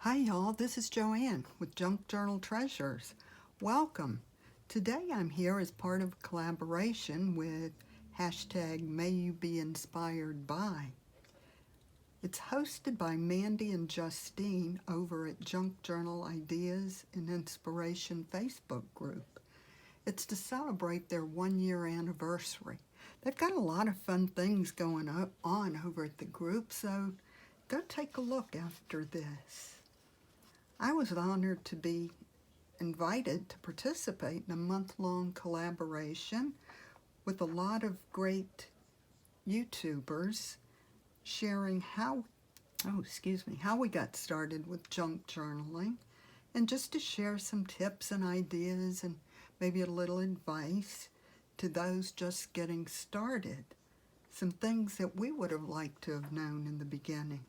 Hi y'all, this is Joanne with Junk Journal Treasures. Welcome. Today I'm here as part of a collaboration with hashtag May You Be Inspired By. It's hosted by Mandy and Justine over at Junk Journal Ideas and Inspiration Facebook group. It's to celebrate their 1-year anniversary. They've got a lot of fun things going on over at the group, so go take a look after this. I was honored to be invited to participate in a month-long collaboration with a lot of great YouTubers sharing how we got started with junk journaling, and just to share some tips and ideas and maybe a little advice to those just getting started. Some things that we would have liked to have known in the beginning.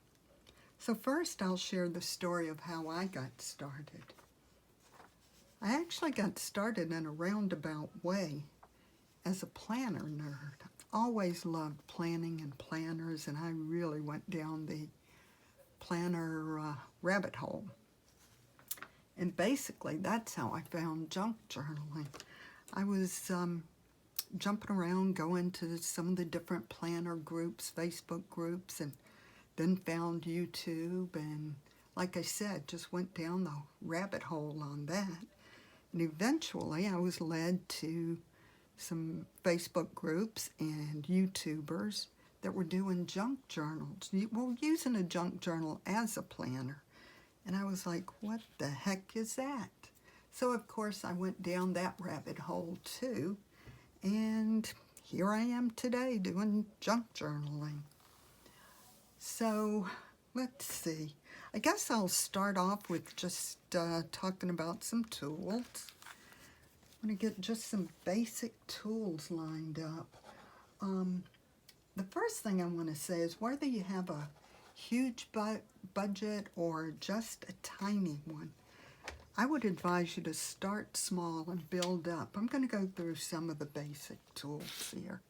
So first I'll share the story of how I got started. I actually got started in a roundabout way as a planner nerd. I've always loved planning and planners, and I really went down the planner rabbit hole. And basically that's how I found junk journaling. I was jumping around, going to some of the different planner groups, Facebook groups, and then found YouTube, and like I said, just went down the rabbit hole on that. And eventually I was led to some Facebook groups and YouTubers that were doing junk journals. Well, using a junk journal as a planner. And I was like, what the heck is that? So of course I went down that rabbit hole too. And here I am today doing junk journaling. So, let's see. I guess I'll start off with just talking about some tools. I'm going to get just some basic tools lined up. The first thing I want to say is whether you have a huge budget or just a tiny one, I would advise you to start small and build up. I'm going to go through some of the basic tools here.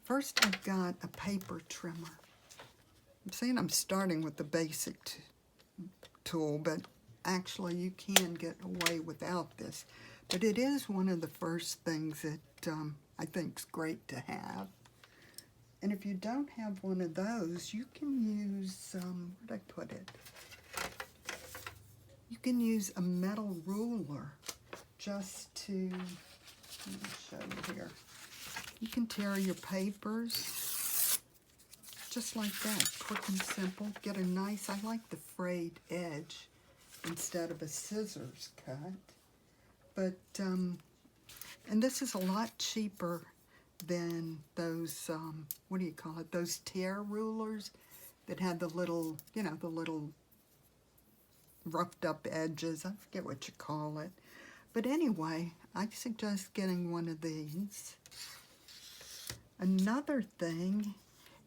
First, I've got a paper trimmer. I'm saying I'm starting with the basic tool, but actually you can get away without this. But it is one of the first things that I think is great to have. And if you don't have one of those, you can use, where'd I put it? You can use a metal ruler just to, let me show you here. You can tear your papers just like that, quick and simple. Get a nice, I like the frayed edge instead of a scissors cut. But, and this is a lot cheaper than those, what do you call it, those tear rulers that had the little, the little roughed up edges. I forget what you call it. But anyway, I suggest getting one of these. Another thing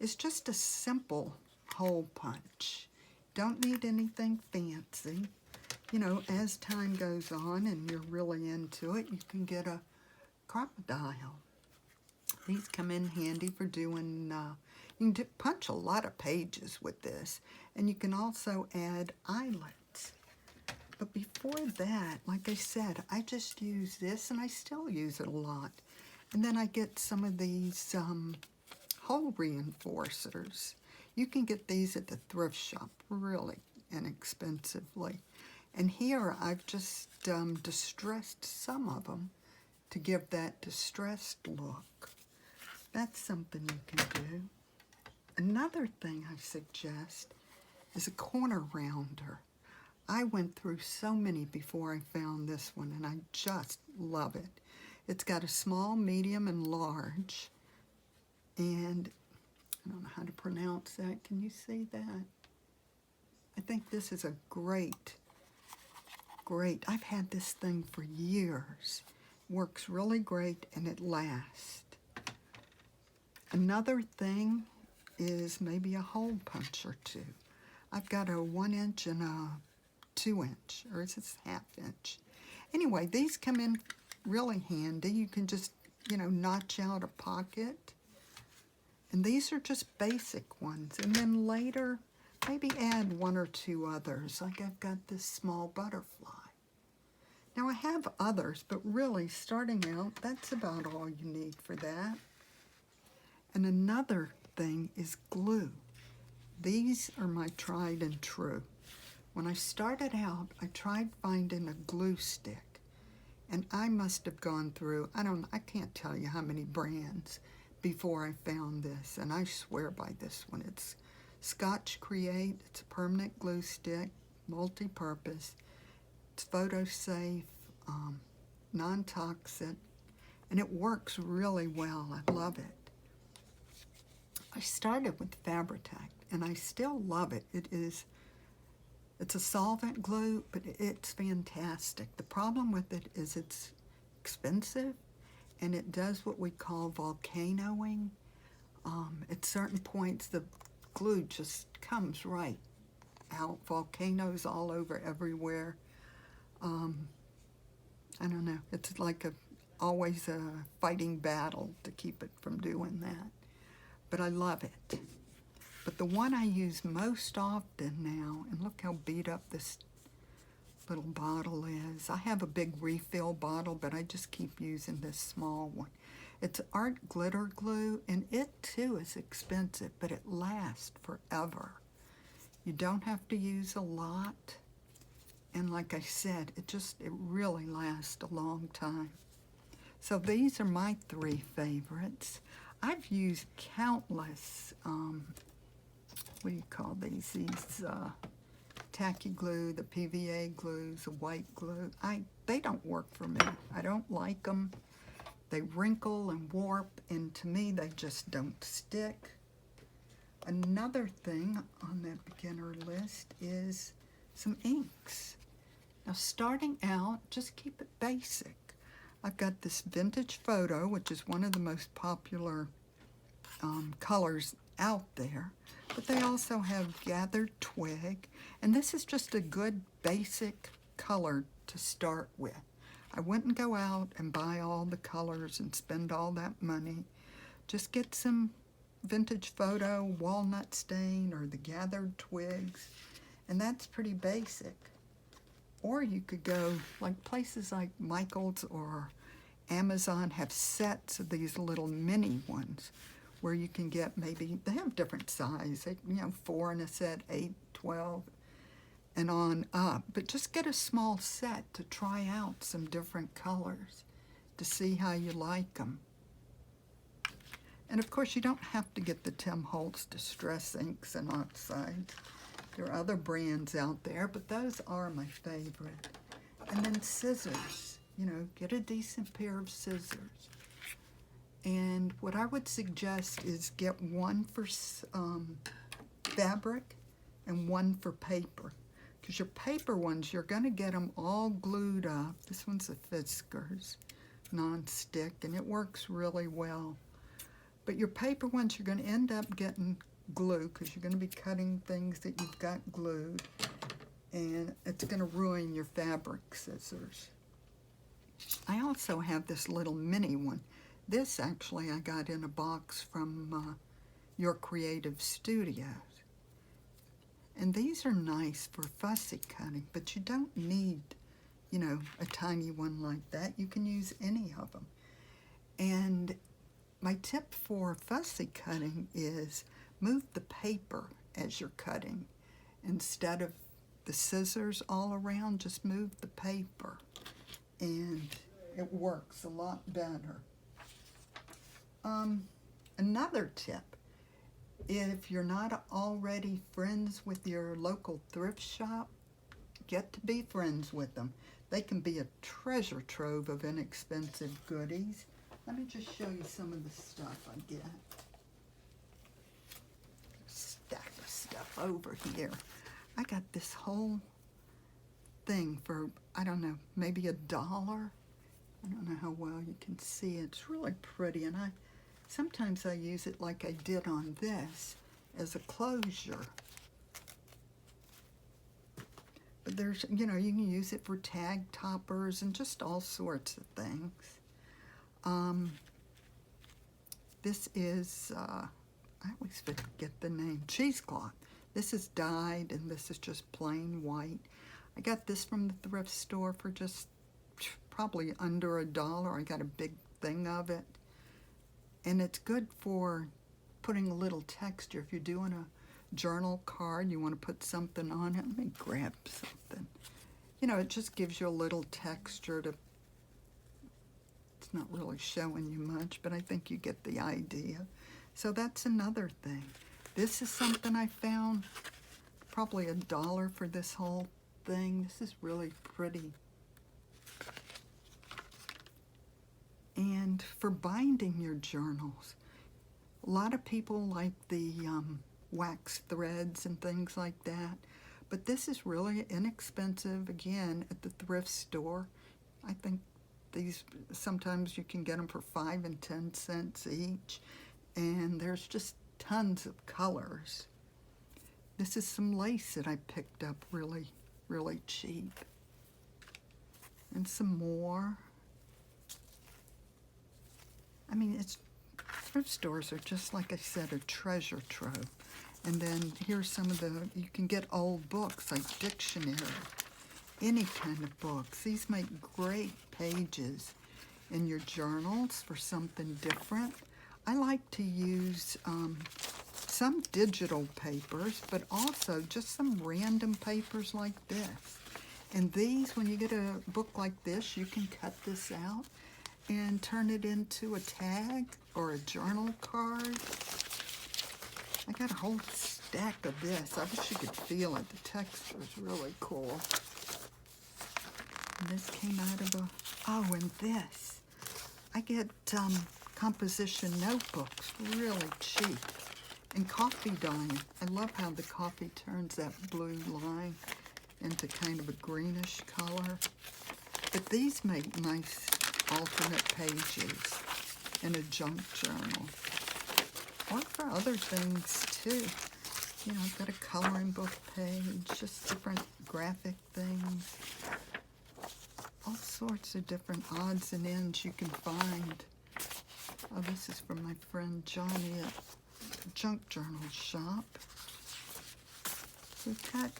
is just a simple hole punch. Don't need anything fancy. As time goes on and you're really into it, you can get a crocodile. These come in handy for doing, you can punch a lot of pages with this, and you can also add eyelets. But before that, like I said, I just use this, and I still use it a lot. And then I get some of these hole reinforcers. You can get these at the thrift shop really inexpensively. And here I've just distressed some of them to give that distressed look. That's something you can do. Another thing I suggest is a corner rounder. I went through so many before I found this one, and I just love it. It's got a small, medium, and large. And I don't know how to pronounce that. Can you see that? I think this is a great. I've had this thing for years. Works really great, and it lasts. Another thing is maybe a hole punch or two. I've got a 1 inch and a 2 inch, or is this ½ inch? Anyway, these come in really handy. You can just, notch out a pocket. And these are just basic ones. And then later, maybe add one or two others. Like I've got this small butterfly. Now I have others, but really starting out, that's about all you need for that. And another thing is glue. These are my tried and true. When I started out, I tried finding a glue stick, and I must have gone through, I can't tell you how many brands before I found this, and I swear by this one. It's Scotch Create. It's a permanent glue stick, multi-purpose. It's photo safe, non-toxic, and it works really well. I love it. I started with Fabri-Tac, and I still love it. It's a solvent glue, but it's fantastic. The problem with it is it's expensive, and it does what we call volcanoing. At certain points, the glue just comes right out. Volcanoes all over everywhere. I don't know. It's like always a fighting battle to keep it from doing that. But I love it. But the one I use most often now, and look how beat up this little bottle is. I have a big refill bottle, but I just keep using this small one. It's Art Glitter Glue, and it too is expensive, but it lasts forever. You don't have to use a lot. And like I said, it really lasts a long time. So these are my three favorites. I've used countless, what do you call these? These tacky glue, the PVA glues, the white glue. They don't work for me. I don't like them. They wrinkle and warp, and to me, they just don't stick. Another thing on that beginner list is some inks. Now, starting out, just keep it basic. I've got this vintage photo, which is one of the most popular colors out there, but they also have gathered twig, and this is just a good basic color to start with. I wouldn't go out and buy all the colors and spend all that money. Just get some vintage photo, walnut stain, or the gathered twigs, and that's pretty basic. Or you could go, like places like Michael's or Amazon have sets of these little mini ones where you can get maybe, they have different size, 4 in a set, 8, 12, and on up. But just get a small set to try out some different colors to see how you like them. And of course, you don't have to get the Tim Holtz Distress Inks and Oxides. There are other brands out there, but those are my favorite. And then scissors, get a decent pair of scissors. And what I would suggest is get one for fabric and one for paper. Because your paper ones, you're going to get them all glued up. This one's a Fiskars non-stick, and it works really well. But your paper ones, you're going to end up getting glue because you're going to be cutting things that you've got glued, and it's going to ruin your fabric scissors. I also have this little mini one. This actually I got in a box from Your Creative Studios. And these are nice for fussy cutting, but you don't need, a tiny one like that. You can use any of them. And my tip for fussy cutting is move the paper as you're cutting. Instead of the scissors all around, just move the paper. And it works a lot better. Another tip, if you're not already friends with your local thrift shop, get to be friends with them. They can be a treasure trove of inexpensive goodies. Let me just show you some of the stuff I get. Stack of stuff over here. I got this whole thing for, I don't know, maybe $1. I don't know how well you can see it. It's really pretty, and sometimes I use it like I did on this as a closure. But there's, you can use it for tag toppers and just all sorts of things. This is, I always forget the name, cheesecloth. This is dyed and this is just plain white. I got this from the thrift store for just probably under $1. I got a big thing of it. And it's good for putting a little texture. If you're doing a journal card, you want to put something on it. Let me grab something. You know, it just gives you a little texture to, it's not really showing you much, but I think you get the idea. So that's another thing. This is something I found, probably $1 for this whole thing. This is really pretty. And for binding your journals, a lot of people like the wax threads and things like that, but this is really inexpensive, again, at the thrift store. I think these, sometimes you can get them for 5 and 10 cents each, and there's just tons of colors. This is some lace that I picked up really, really cheap. And some more. I mean, thrift stores are just, like I said, a treasure trove. And then here's some of the, you can get old books like dictionary, any kind of books. These make great pages in your journals for something different. I like to use some digital papers, but also just some random papers like this. And these, when you get a book like this, you can cut this out and turn it into a tag or a journal card. I got a whole stack of this. I wish you could feel it. The texture is really cool. And this came out of a, oh, and this. I get composition notebooks really cheap. And coffee dyeing. I love how the coffee turns that blue line into kind of a greenish color. But these make nice alternate pages in a junk journal. Or for other things too. You know, I've got a coloring book page, just different graphic things. All sorts of different odds and ends you can find. Oh, this is from my friend Johnny at Junk Journal Shop. We've got,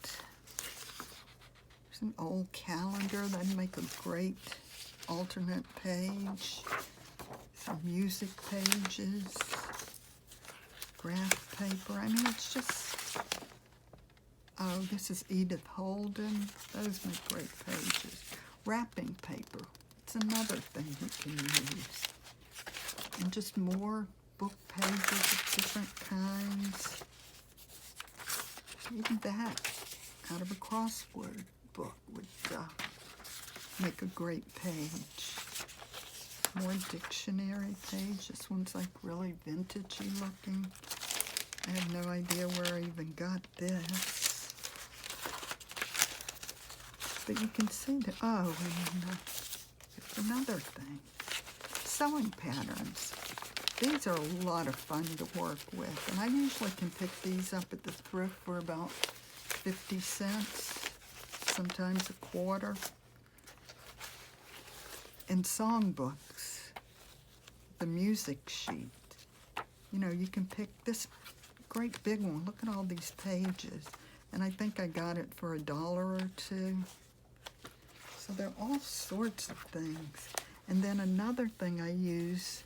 there's an old calendar that'd make a great alternate page. Some music pages. Graph paper. I mean, it's just, oh, this is Edith Holden. Those make great pages. Wrapping paper. It's another thing you can use. And just more book pages of different kinds. Even that out of a crossword book would make a great page. More dictionary page. This one's like really vintagey looking. I have no idea where I even got this. But you can see that, oh, and it's another thing. Sewing patterns. These are a lot of fun to work with. And I usually can pick these up at the thrift for about 50 cents, sometimes a quarter. And songbooks, the music sheet. You know, you can pick this great big one. Look at all these pages. And I think I got it for $1 or $2. So there are all sorts of things. And then another thing I use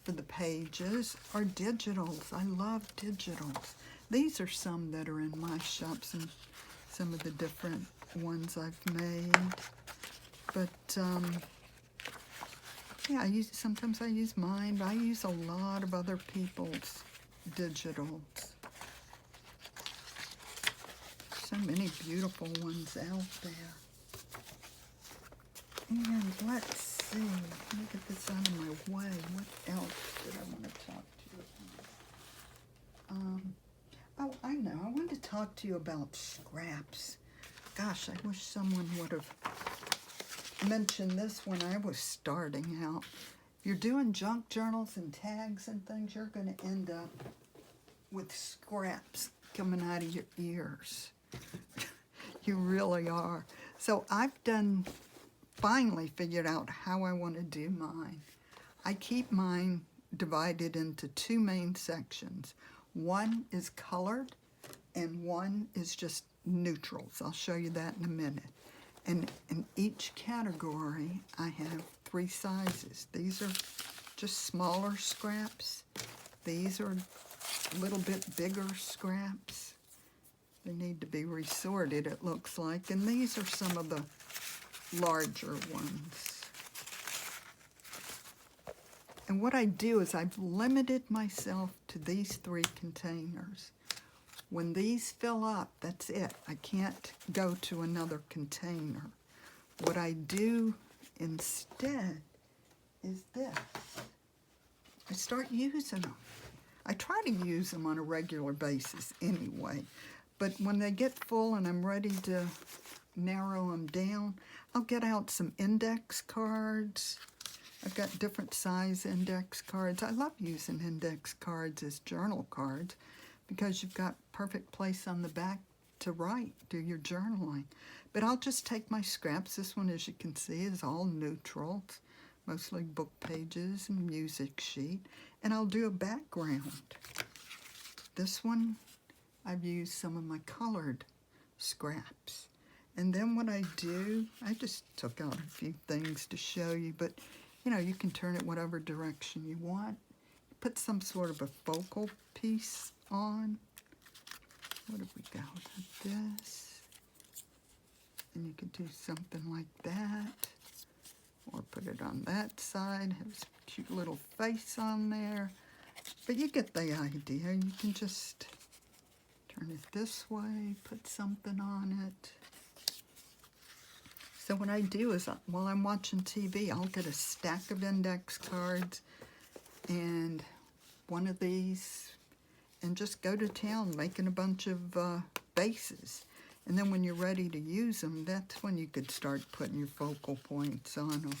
for the pages are digitals. I love digitals. These are some that are in my shops and some of the different ones I've made. But, yeah, sometimes I use mine, but I use a lot of other people's digitals. So many beautiful ones out there. And let's see, let me get this out of my way. What else did I want to talk to you about? Oh, I know. I wanted to talk to you about scraps. Gosh, I wish someone would have mentioned this when I was starting out. If you're doing junk journals and tags and things, you're going to end up with scraps coming out of your ears. You really are. So I've finally figured out how I want to do mine. I keep mine divided into two main sections. One is colored, and one is just neutrals. I'll show you that in a minute. And in each category, I have 3 sizes. These are just smaller scraps. These are a little bit bigger scraps. They need to be resorted, it looks like. And these are some of the larger ones. And what I do is I've limited myself to these 3 containers. When these fill up, that's it. I can't go to another container. What I do instead is this. I start using them. I try to use them on a regular basis anyway, but when they get full and I'm ready to narrow them down, I'll get out some index cards. I've got different size index cards. I love using index cards as journal cards because you've got perfect place on the back to write, do your journaling. But I'll just take my scraps. This one, as you can see, is all neutrals, mostly book pages and music sheet, and I'll do a background. This one, I've used some of my colored scraps. And then what I do, I just took out a few things to show you, but you know, you can turn it whatever direction you want. Put some sort of a focal piece on. What have we got? This. And you could do something like that. Or put it on that side. Have a cute little face on there. But you get the idea. You can just turn it this way, put something on it. So what I do is, while I'm watching TV, I'll get a stack of index cards and one of these and just go to town making a bunch of bases. And then when you're ready to use them, that's when you could start putting your focal points on them.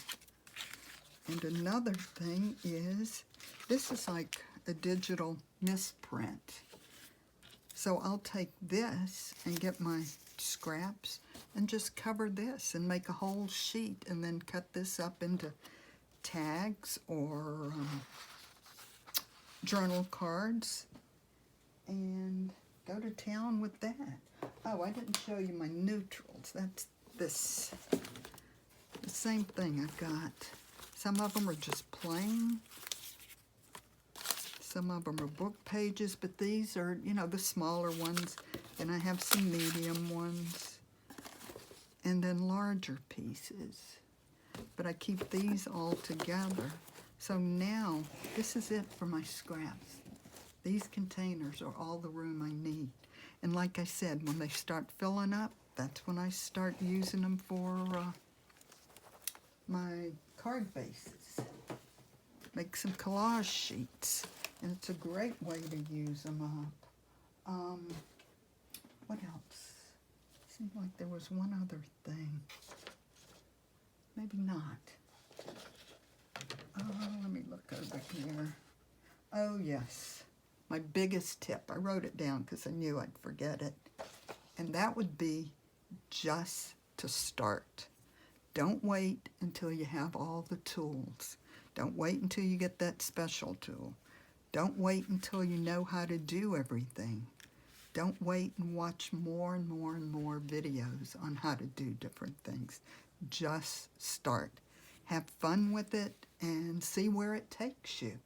And another thing is, this is like a digital misprint. So I'll take this and get my scraps and just cover this and make a whole sheet and then cut this up into tags or journal cards and go to town with that. Oh, I didn't show you my neutrals. That's this. The same thing I've got. Some of them are just plain. Some of them are book pages, but these are, you know, the smaller ones. And I have some medium ones. And then larger pieces. But I keep these all together. So now, this is it for my scraps. These containers are all the room I need. And like I said, when they start filling up, that's when I start using them for my card bases. Make some collage sheets. And it's a great way to use them up. What else? Seemed like there was one other thing. Maybe not. Let me look over here. Oh, yes. My biggest tip. I wrote it down because I knew I'd forget it. And that would be just to start. Don't wait until you have all the tools. Don't wait until you get that special tool. Don't wait until you know how to do everything. Don't wait and watch more and more and more videos on how to do different things. Just start. Have fun with it and see where it takes you.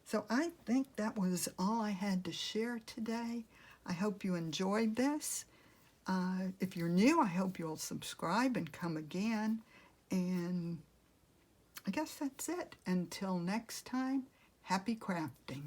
So I think that was all I had to share today. I hope you enjoyed this. If you're new, I hope you'll subscribe and come again. And I guess that's it. Until next time, happy crafting.